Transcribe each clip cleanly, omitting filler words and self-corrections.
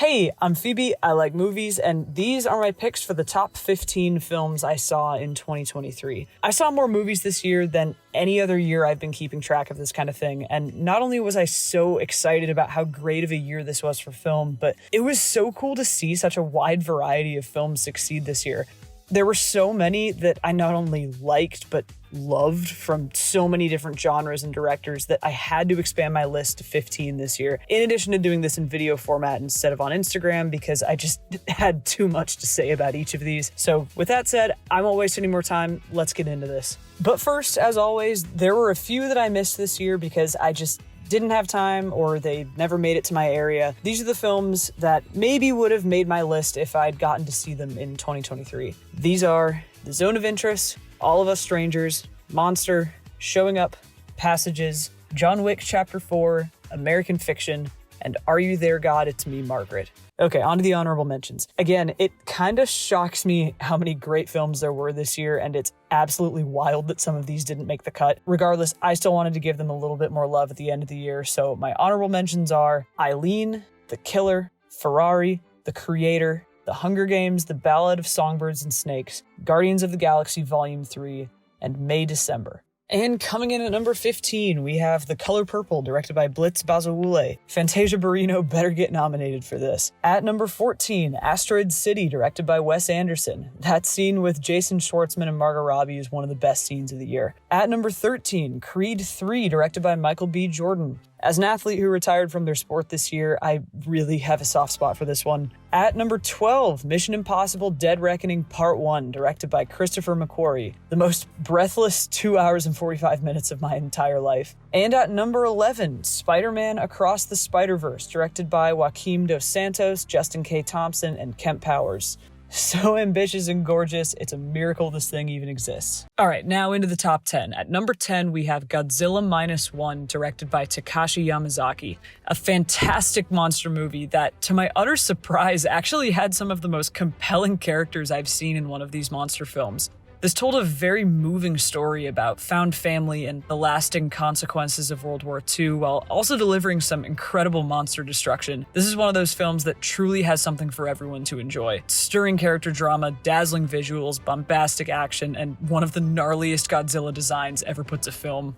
Hey, I'm Phoebe, I like movies, and these are my picks for the top 15 films I saw in 2023. I saw more movies this year than any other year I've been keeping track of this kind of thing, and not only was I so excited about how great of a year this was for film, but it was so cool to see such a wide variety of films succeed this year. There were so many that I not only liked, but loved from so many different genres and directors that I had to expand my list to 15 this year, in addition to doing this in video format instead of on Instagram because I just had too much to say about each of these. So with that said, I won't waste any more time. Let's get into this. But first, as always, there were a few that I missed this year because I just didn't have time or they never made it to my area. These are the films that maybe would have made my list if I'd gotten to see them in 2023. These are The Zone of Interest, All of Us Strangers, Monster, Showing Up, Passages, John Wick Chapter 4, American Fiction, and Are You There, God? It's Me, Margaret. Okay, on to the honorable mentions. Again, it kind of shocks me how many great films there were this year, and it's absolutely wild that some of these didn't make the cut. Regardless, I still wanted to give them a little bit more love at the end of the year, so my honorable mentions are Eileen, The Killer, Ferrari, The Creator, The Hunger Games, The Ballad of Songbirds and Snakes, Guardians of the Galaxy Volume 3, and May December. And coming in at number 15, we have The Color Purple, directed by Blitz Bazawule. Fantasia Barrino better get nominated for this. At number 14, Asteroid City, directed by Wes Anderson. That scene with Jason Schwartzman and Margot Robbie is one of the best scenes of the year. At number 13, Creed 3, directed by Michael B. Jordan. As an athlete who retired from their sport this year, I really have a soft spot for this one. At number 12, Mission Impossible Dead Reckoning Part 1, directed by Christopher McQuarrie. The most breathless 2 hours and 45 minutes of my entire life. And at number 11, Spider-Man Across the Spider-Verse, directed by Joaquim Dos Santos, Justin K. Thompson, and Kemp Powers. So ambitious and gorgeous, it's a miracle this thing even exists. All right, now into the top 10. At number 10, we have Godzilla Minus One, directed by Takashi Yamazaki. A fantastic monster movie that, to my utter surprise, actually had some of the most compelling characters I've seen in one of these monster films. This told a very moving story about found family and the lasting consequences of World War II, while also delivering some incredible monster destruction. This is one of those films that truly has something for everyone to enjoy. Stirring character drama, dazzling visuals, bombastic action, and one of the gnarliest Godzilla designs ever put to film.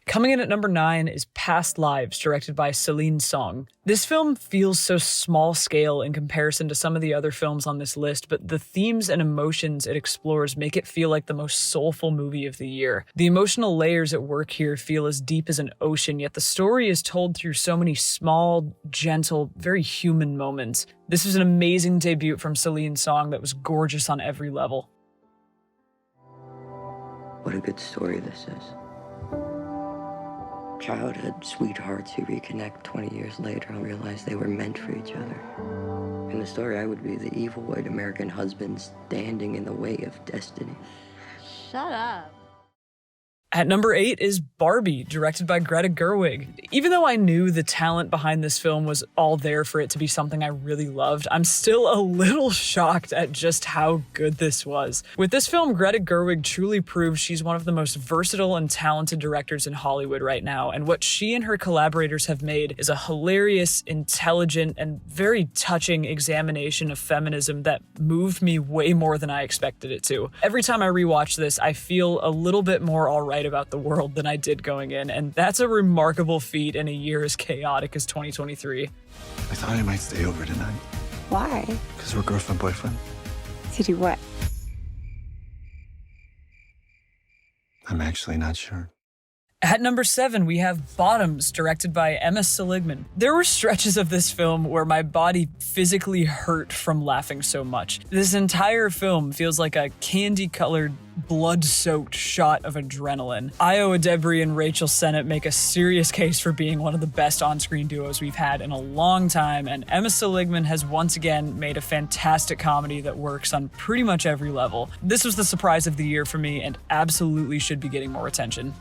Coming in at number 9 is Past Lives, directed by Celine Song. This film feels so small scale in comparison to some of the other films on this list, but the themes and emotions it explores make it feel like the most soulful movie of the year. The emotional layers at work here feel as deep as an ocean, yet the story is told through so many small, gentle, very human moments. This was an amazing debut from Celine Song that was gorgeous on every level. What a good story this is. Childhood sweethearts who reconnect 20 years later and realize they were meant for each other. In the story, I would be the evil white American husband standing in the way of destiny. Shut up. At number 8 is Barbie, directed by Greta Gerwig. Even though I knew the talent behind this film was all there for it to be something I really loved, I'm still a little shocked at just how good this was. With this film, Greta Gerwig truly proves she's one of the most versatile and talented directors in Hollywood right now, and what she and her collaborators have made is a hilarious, intelligent, and very touching examination of feminism that moved me way more than I expected it to. Every time I rewatch this, I feel a little bit more alright about the world than I did going in, and that's a remarkable feat in a year as chaotic as 2023. I thought I might stay over tonight. Why? Because we're girlfriend-boyfriend. To do what? I'm actually not sure. At number 7, we have Bottoms, directed by Emma Seligman. There were stretches of this film where my body physically hurt from laughing so much. This entire film feels like a candy-colored, blood-soaked shot of adrenaline. Io Adebri and Rachel Sennett make a serious case for being one of the best on-screen duos we've had in a long time, and Emma Seligman has once again made a fantastic comedy that works on pretty much every level. This was the surprise of the year for me and absolutely should be getting more attention.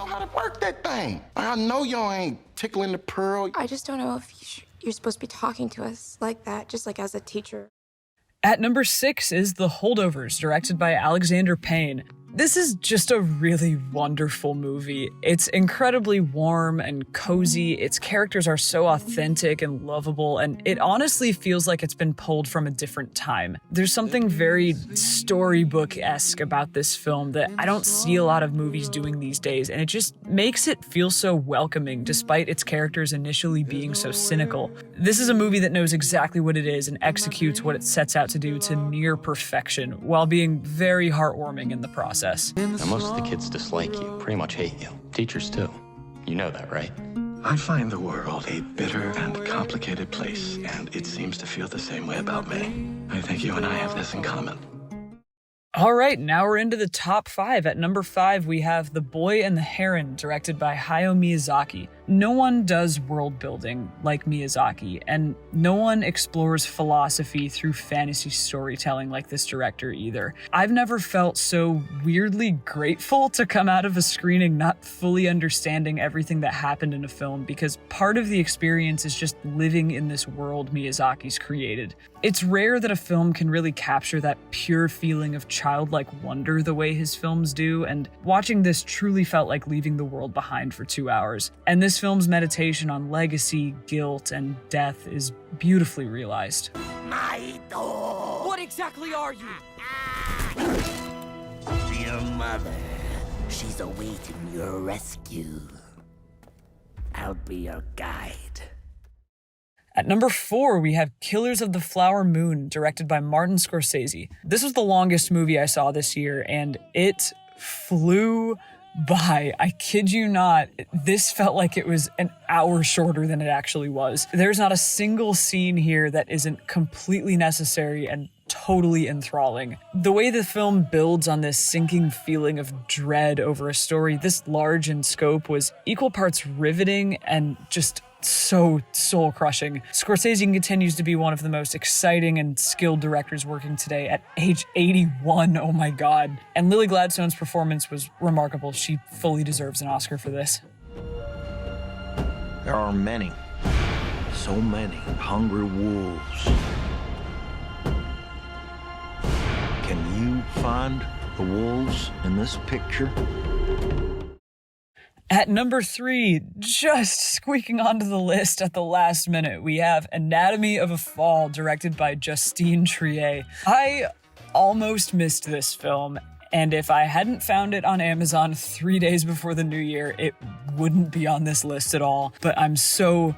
How to work that thing. I know y'all ain't tickling the pearl. I just don't know if you should you're supposed to be talking to us like that, just like as a teacher. At number 6 is The Holdovers, directed by Alexander Payne. This is just a really wonderful movie. It's incredibly warm and cozy. Its characters are so authentic and lovable, and it honestly feels like it's been pulled from a different time. There's something very storybook-esque about this film that I don't see a lot of movies doing these days, and it just makes it feel so welcoming despite its characters initially being so cynical. This is a movie that knows exactly what it is and executes what it sets out to do to near perfection, while being very heartwarming in the process. Now, most of the kids dislike you, pretty much hate you. Teachers too. You know that, right? I find the world a bitter and complicated place, and it seems to feel the same way about me. I think you and I have this in common. All right, now we're into the top 5. At number 5, we have The Boy and the Heron, directed by Hayao Miyazaki. No one does world building like Miyazaki, and no one explores philosophy through fantasy storytelling like this director either. I've never felt so weirdly grateful to come out of a screening not fully understanding everything that happened in a film, because part of the experience is just living in this world Miyazaki's created. It's rare that a film can really capture that pure feeling of childlike wonder the way his films do, and watching this truly felt like leaving the world behind for 2 hours. And this film's meditation on legacy, guilt, and death is beautifully realized. What exactly are you? Your mother. She's awaiting your rescue. I'll be your guide. At number 4, we have Killers of the Flower Moon, directed by Martin Scorsese. This was the longest movie I saw this year, and it flew by. I kid you not, this felt like it was an hour shorter than it actually was. There's not a single scene here that isn't completely necessary and totally enthralling. The way the film builds on this sinking feeling of dread over a story this large in scope was equal parts riveting and just so soul-crushing. Scorsese continues to be one of the most exciting and skilled directors working today at age 81, oh my god. And Lily Gladstone's performance was remarkable. She fully deserves an Oscar for this. There are many, so many hungry wolves. Can you find the wolves in this picture? At number 3, just squeaking onto the list at the last minute, we have Anatomy of a Fall, directed by Justine Triet. I almost missed this film, and if I hadn't found it on Amazon 3 days before the new year, it wouldn't be on this list at all. But I'm so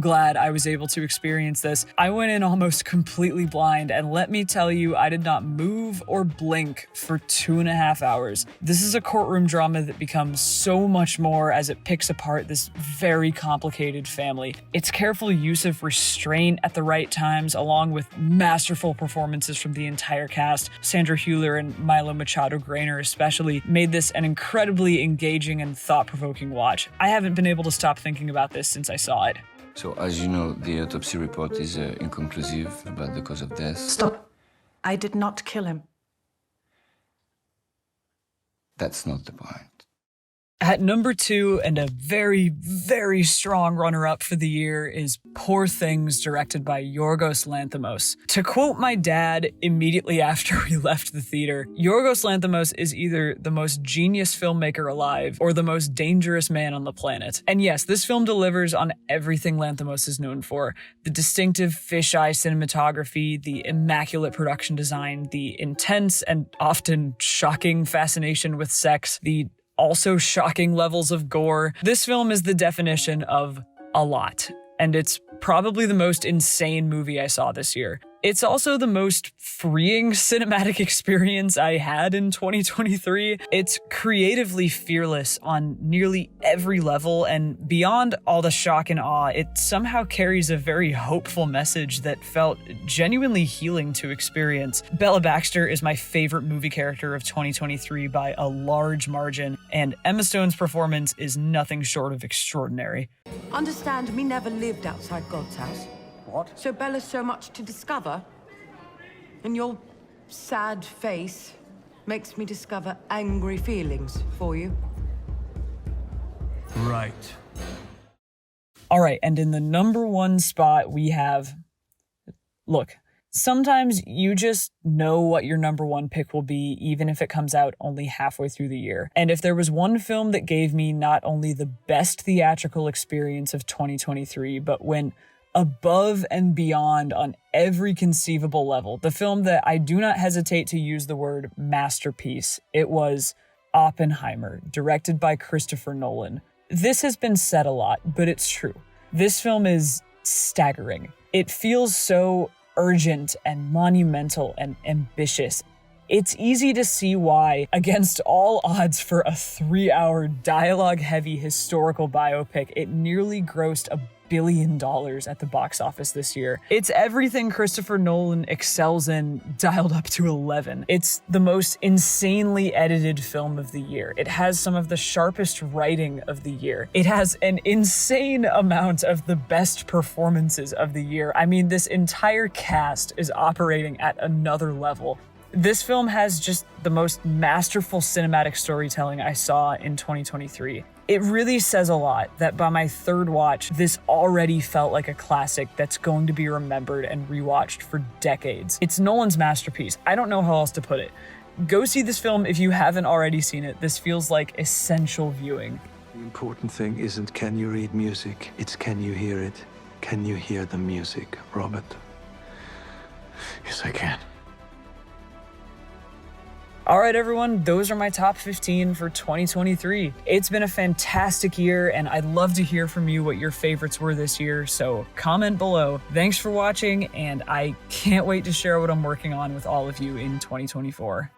glad I was able to experience this. I went in almost completely blind, and let me tell you, I did not move or blink for 2.5 hours. This is a courtroom drama that becomes so much more as it picks apart this very complicated family. Its careful use of restraint at the right times, along with masterful performances from the entire cast, Sandra Hüller and Milo Machado Graner especially, made this an incredibly engaging and thought-provoking watch. I haven't been able to stop thinking about this since I saw it. So, as you know, the autopsy report is inconclusive about the cause of death. Stop. I did not kill him. That's not the point. At number 2, and a very strong runner-up for the year, is Poor Things, directed by Yorgos Lanthimos. To quote my dad immediately after we left the theater, Yorgos Lanthimos is either the most genius filmmaker alive or the most dangerous man on the planet. And yes, this film delivers on everything Lanthimos is known for. The distinctive fisheye cinematography, the immaculate production design, the intense and often shocking fascination with sex, the also shocking levels of gore. This film is the definition of a lot, and it's probably the most insane movie I saw this year. It's also the most freeing cinematic experience I had in 2023. It's creatively fearless on nearly every level, and beyond all the shock and awe, it somehow carries a very hopeful message that felt genuinely healing to experience. Bella Baxter is my favorite movie character of 2023 by a large margin, and Emma Stone's performance is nothing short of extraordinary. Understand, me never lived outside God's house. What? So Bella's so much to discover. And your sad face makes me discover angry feelings for you. Right. All right, and in the number 1 spot, we have... Look, sometimes you just know what your number 1 pick will be, even if it comes out only halfway through the year. And if there was one film that gave me not only the best theatrical experience of 2023, but went above and beyond on every conceivable level, the film that I do not hesitate to use the word masterpiece, it was Oppenheimer, directed by Christopher Nolan. This has been said a lot, but it's true. This film is staggering. It feels so urgent and monumental and ambitious. It's easy to see why, against all odds for a 3-hour dialogue-heavy historical biopic, it nearly grossed $1 billion at the box office this year. It's everything Christopher Nolan excels in, dialed up to 11. It's the most insanely edited film of the year. It has some of the sharpest writing of the year. It has an insane amount of the best performances of the year. I mean, this entire cast is operating at another level. This film has just the most masterful cinematic storytelling I saw in 2023. It really says a lot that by my 3rd watch, this already felt like a classic that's going to be remembered and rewatched for decades. It's Nolan's masterpiece. I don't know how else to put it. Go see this film if you haven't already seen it. This feels like essential viewing. The important thing isn't can you read music, it's can you hear it. Can you hear the music, Robert? Yes, I can. All right, everyone, those are my top 15 for 2023. It's been a fantastic year, and I'd love to hear from you what your favorites were this year, so comment below. Thanks for watching, and I can't wait to share what I'm working on with all of you in 2024.